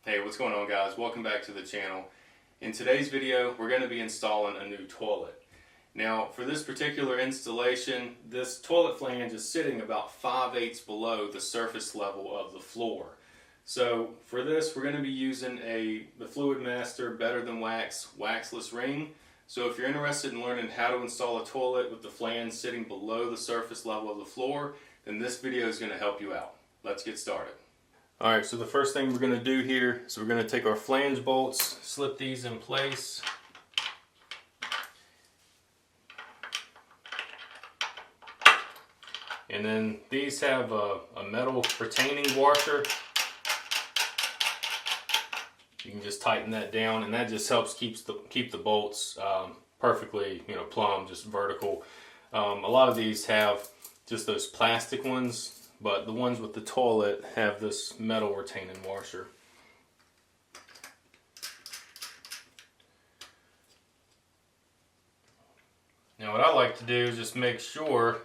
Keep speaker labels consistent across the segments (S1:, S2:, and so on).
S1: Hey, what's going on, guys? Welcome back to the channel. In today's video, we're going to be installing a new toilet. Now, for this particular installation, this toilet flange is sitting about 5/8 below the surface level of the floor. So for this, we're going to be using the Fluidmaster Better Than Wax waxless ring. So if you're interested in learning how to install a toilet with the flange sitting below the surface level of the floor, then this video is going to help you out. Let's get started. Alright, so the first thing we're going to do here is we're going to take our flange bolts, slip these in place. And then these have a metal retaining washer. You can just tighten that down, and that just helps keep the bolts perfectly, plumb, just vertical. A lot of these have just those plastic ones, but the ones with the toilet have this metal retaining washer. Now what I like to do is just make sure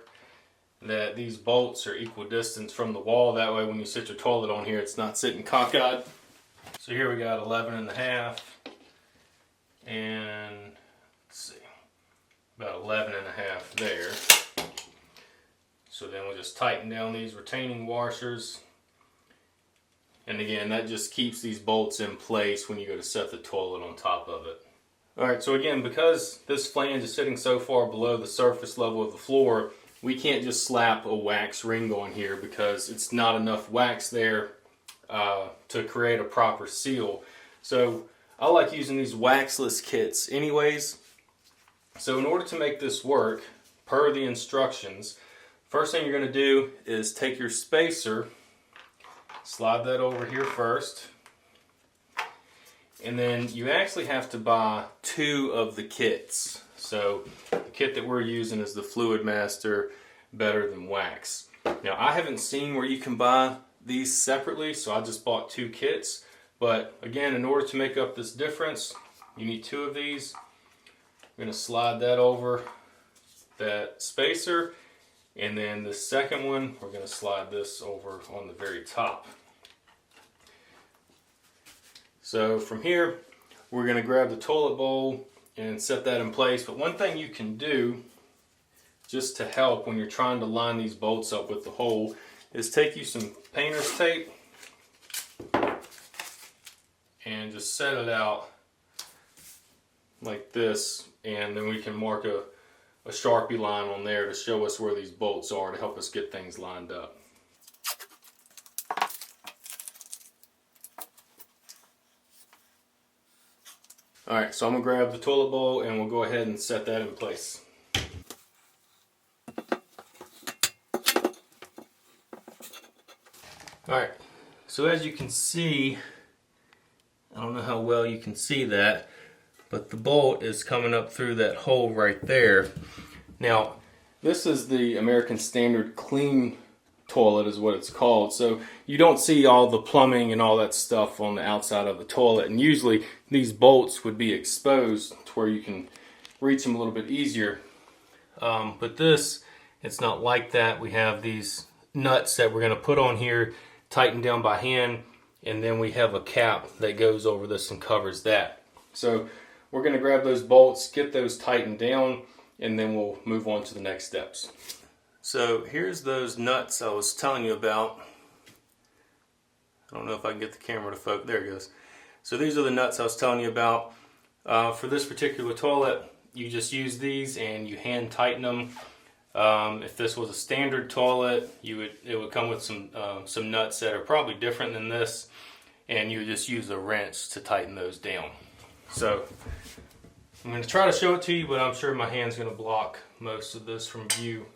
S1: that these bolts are equidistant from the wall. That way when you sit your toilet on here, it's not sitting cockeyed. So here we got 11.5 and let's see, about 11.5 there. So then we'll just tighten down these retaining washers. And again, that just keeps these bolts in place when you go to set the toilet on top of it. Alright, so again, because this flange is sitting so far below the surface level of the floor, we can't just slap a wax ring on here because it's not enough wax there to create a proper seal. So I like using these waxless kits anyways. So in order to make this work, per the instructions, first thing you're going to do is take your spacer, slide that over here first, and then you actually have to buy 2 of the kits. So the kit that we're using is the Fluidmaster Better Than Wax. Now I haven't seen where you can buy these separately, so I just bought 2 kits. But again, in order to make up this difference, you need 2 of these. I'm going to slide that over that spacer, and then the second one, we're going to slide this over on the very top. So from here, we're going to grab the toilet bowl and set that in place. But one thing you can do, just to help when you're trying to line these bolts up with the hole, is take you some painter's tape and just set it out like this, and then we can mark a Sharpie line on there to show us where these bolts are to help us get things lined up. Alright, so I'm going to grab the toilet bowl and we'll go ahead and set that in place. Alright, so as you can see, I don't know how well you can see that, but the bolt is coming up through that hole right there. Now, this is the American Standard Clean toilet is what it's called, so you don't see all the plumbing and all that stuff on the outside of the toilet, and usually these bolts would be exposed to where you can reach them a little bit easier. But this, it's not like that. We have these nuts that we're going to put on here, tighten down by hand, and then we have a cap that goes over this and covers that. So we're going to grab those bolts, get those tightened down, and then we'll move on to the next steps. So here's those nuts I was telling you about. I don't know if I can get the camera to focus. There it goes. So these are the nuts I was telling you about. For this particular toilet, you just use these and you hand tighten them. If this was a standard toilet, it would come with some nuts that are probably different than this, and you would just use a wrench to tighten those down. So I'm going to try to show it to you, but I'm sure my hand's going to block most of this from view.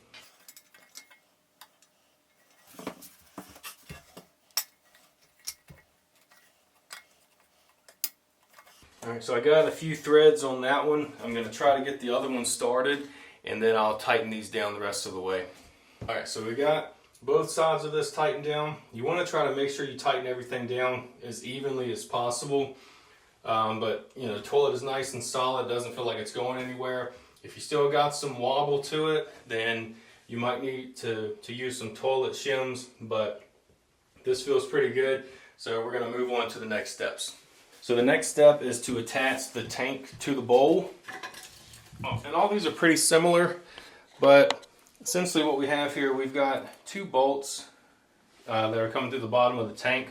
S1: Alright, so I got a few threads on that one. I'm going to try to get the other one started, and then I'll tighten these down the rest of the way. Alright, so we got both sides of this tightened down. You want to try to make sure you tighten everything down as evenly as possible. But the toilet is nice and solid, doesn't feel like it's going anywhere. If you still got some wobble to it, then you might need to use some toilet shims, but this feels pretty good. So we're going to move on to the next steps. So the next step is to attach the tank to the bowl. And all these are pretty similar, but essentially what we have here, we've got two bolts that are coming through the bottom of the tank.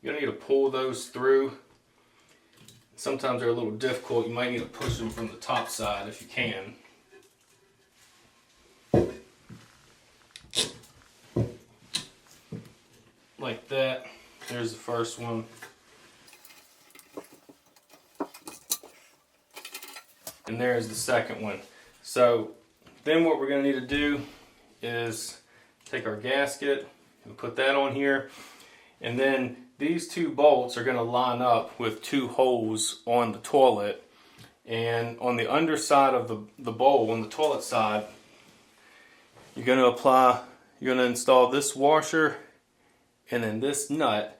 S1: You're going to need to pull those through. Sometimes they're a little difficult. You might need to push them from the top side if you can. Like that. There's the first one. And there's the second one. So then what we're going to need to do is take our gasket and put that on here. And then these two bolts are going to line up with two holes on the toilet. And on the underside of the bowl, on the toilet side, you're going to install this washer and then this nut.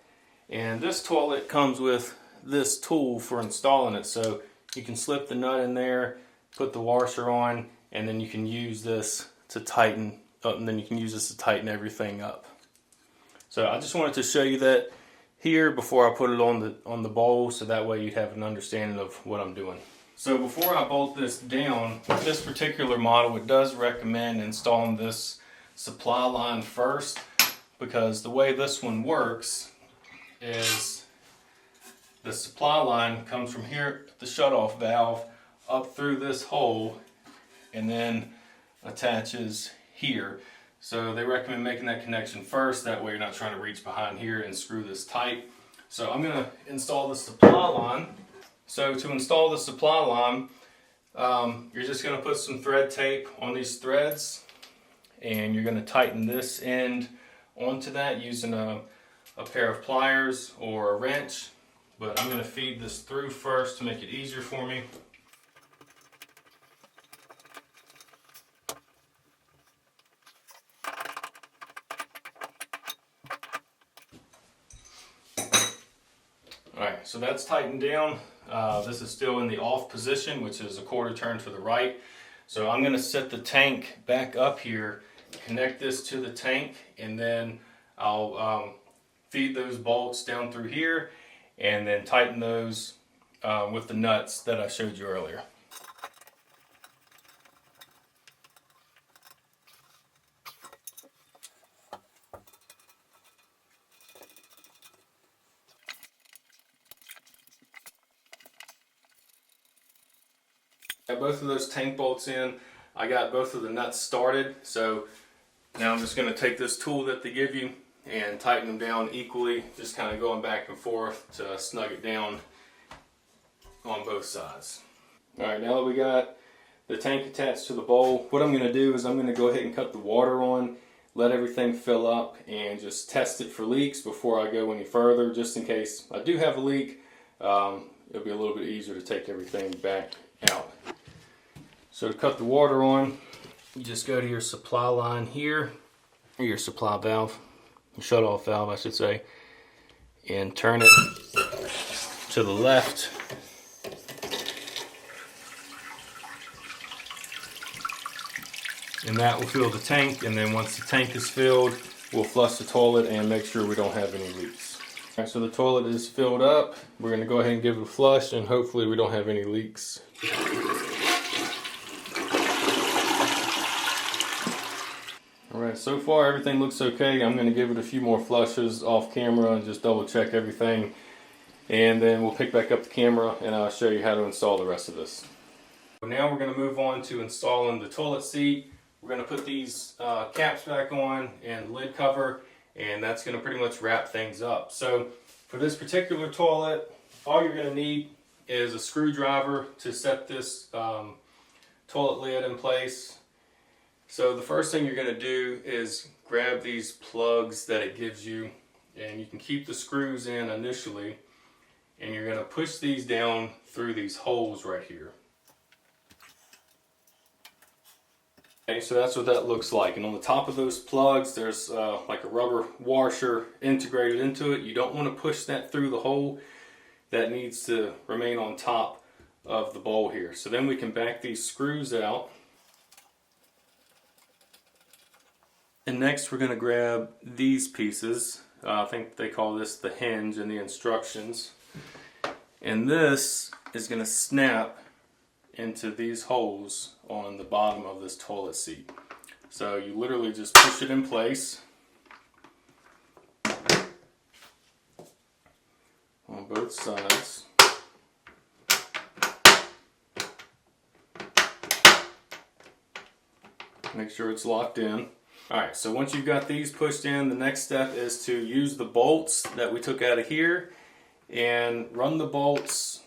S1: And this toilet comes with this tool for installing it. So you can slip the nut in there, put the washer on, and then you can use this to tighten up, and then you can use this to tighten everything up. So I just wanted to show you that here before I put it on the bowl, so that way you'd have an understanding of what I'm doing. So before I bolt this down, with this particular model, it does recommend installing this supply line first, because the way this one works is the supply line comes from here, the shutoff valve, up through this hole, and then attaches here. So they recommend making that connection first, that way you're not trying to reach behind here and screw this tight. So I'm going to install the supply line. So to install the supply line, you're just going to put some thread tape on these threads, and you're going to tighten this end onto that using a pair of pliers or a wrench. But I'm going to feed this through first to make it easier for me. Alright, so that's tightened down. This is still in the off position, which is a quarter turn to the right. So I'm going to set the tank back up here, connect this to the tank, and then I'll feed those bolts down through here, and then tighten those with the nuts that I showed you earlier. Got both of those tank bolts in. I got both of the nuts started, so now I'm just going to take this tool that they give you and tighten them down equally, just kind of going back and forth to snug it down on both sides. Alright, now that we got the tank attached to the bowl, what I'm going to do is I'm going to go ahead and cut the water on, let everything fill up, and just test it for leaks before I go any further, just in case I do have a leak. It'll be a little bit easier to take everything back out. So to cut the water on, you just go to your supply line here, or your supply valve, your shut-off valve I should say, and turn it to the left. And that will fill the tank, and then once the tank is filled, we'll flush the toilet and make sure we don't have any leaks. Alright, so the toilet is filled up. We're going to go ahead and give it a flush, and hopefully we don't have any leaks. Alright, so far everything looks okay. I'm going to give it a few more flushes off camera and just double check everything. And then we'll pick back up the camera and I'll show you how to install the rest of this. So now we're going to move on to installing the toilet seat. We're going to put these caps back on and lid cover, and that's going to pretty much wrap things up. So for this particular toilet, all you're going to need is a screwdriver to set this toilet lid in place. So the first thing you're going to do is grab these plugs that it gives you, and you can keep the screws in initially, and you're going to push these down through these holes right here. Okay, so that's what that looks like, and on the top of those plugs there's like a rubber washer integrated into it. You don't want to push that through the hole. That needs to remain on top of the bowl here. So then we can back these screws out. And next we're going to grab these pieces I think they call this the hinge in the instructions. And this is going to snap into these holes on the bottom of this toilet seat. So you literally just push it in place on both sides. Make sure it's locked in. Alright, so once you've got these pushed in, the next step is to use the bolts that we took out of here and run the bolts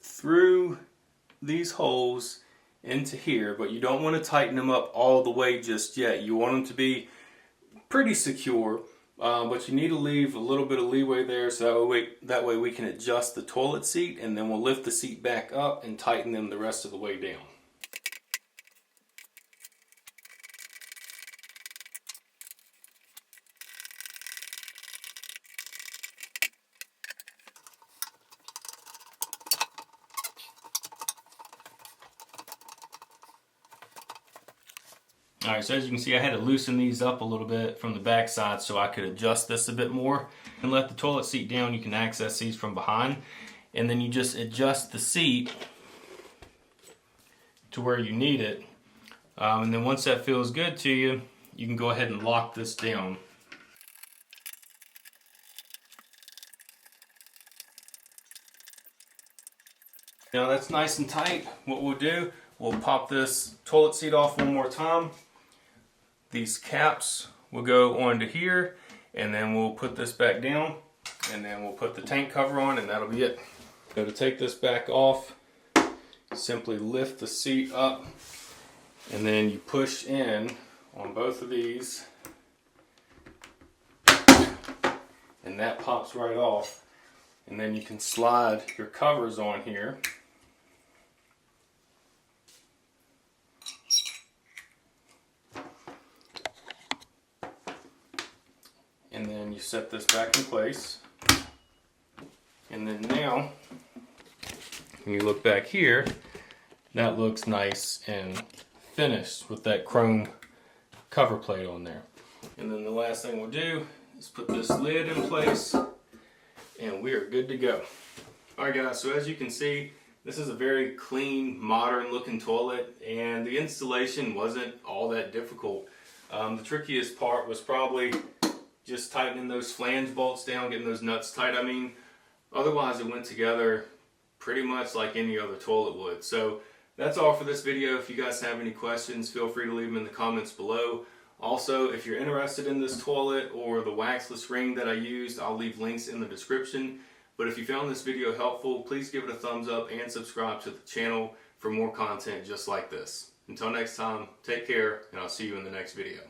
S1: through these holes into here, but you don't want to tighten them up all the way just yet. You want them to be pretty secure, but you need to leave a little bit of leeway there so that way we can adjust the toilet seat, and then we'll lift the seat back up and tighten them the rest of the way down. Alright, so as you can see, I had to loosen these up a little bit from the back side so I could adjust this a bit more. And let the toilet seat down, you can access these from behind. And then you just adjust the seat to where you need it. And then once that feels good to you, you can go ahead and lock this down. Now that's nice and tight. What we'll do, we'll pop this toilet seat off one more time. These caps will go onto here, and then we'll put this back down, and then we'll put the tank cover on, and that'll be it. So to take this back off, simply lift the seat up, and then you push in on both of these, and that pops right off. And then you can slide your covers on here. And then you set this back in place. And then now, when you look back here, that looks nice and finished with that chrome cover plate on there. And then the last thing we'll do is put this lid in place, and we are good to go. Alright guys, so as you can see, this is a very clean, modern looking toilet, and the installation wasn't all that difficult. The trickiest part was probably just tightening those flange bolts down, getting those nuts tight. I mean, otherwise it went together pretty much like any other toilet would. So that's all for this video. If you guys have any questions, feel free to leave them in the comments below. Also, if you're interested in this toilet or the waxless ring that I used, I'll leave links in the description. But if you found this video helpful, please give it a thumbs up and subscribe to the channel for more content just like this. Until next time, take care, and I'll see you in the next video.